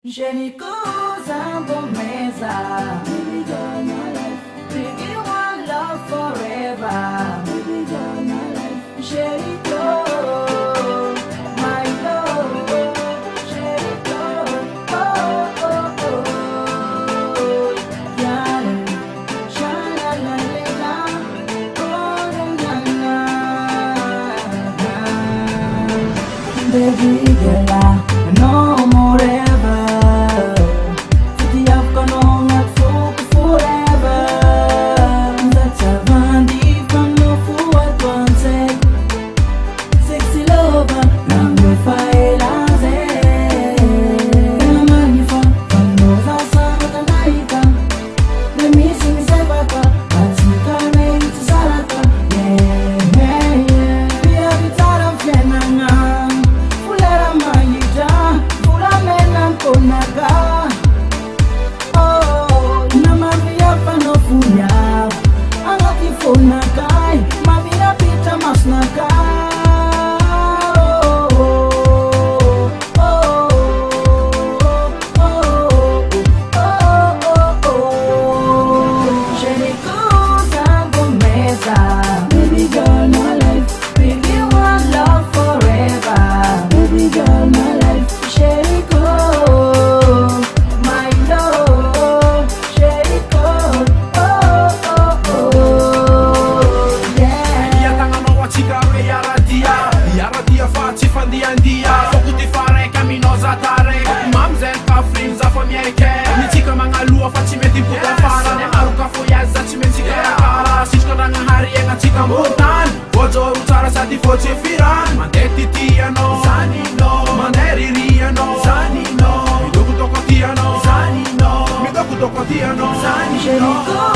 Je n'écoute un promesa. Baby girl, my life. Bring you one love forever. Baby girl, my life. Jericho, my love. Jericho, oh, oh, oh. Yale, shala, la, la, la. Oh, la, la, la. Baby girl, no more ever. City of Kanong at folk forever. That's a vandy from no fool at one sec. Sexy lover, number five as magnifa, from those outside of America. The missing Sebaka, at Sikane to Saraka. Yeah, yeah, yeah. We have it out of Fenanga. Fulera Mayita, Fula Menam Konaga. Oh, Namavia Panofunya. Angaki Fonakai, Mamina Pita Masnaka. Baby girl, my life, bring you one love forever. Baby girl, my life, Jericho, my love, Jericho, oh, oh, oh, yeah. Iatanga mawachika we yaradia fati fandi andia. Fokuti fare kaminoza tare. Mamzen kafrim za famieke. Nitika mangalua fati meti puta fara. Ne maruka foyaza chimenti kara. Sichka ranga hari enga chika mutan. Ojo utara sati foche firan. Mandeti tiano, zanino. Maneri riano, zanino. Midoku toko tiano, zanino. Midoku toko tiano, zanino. Jericho.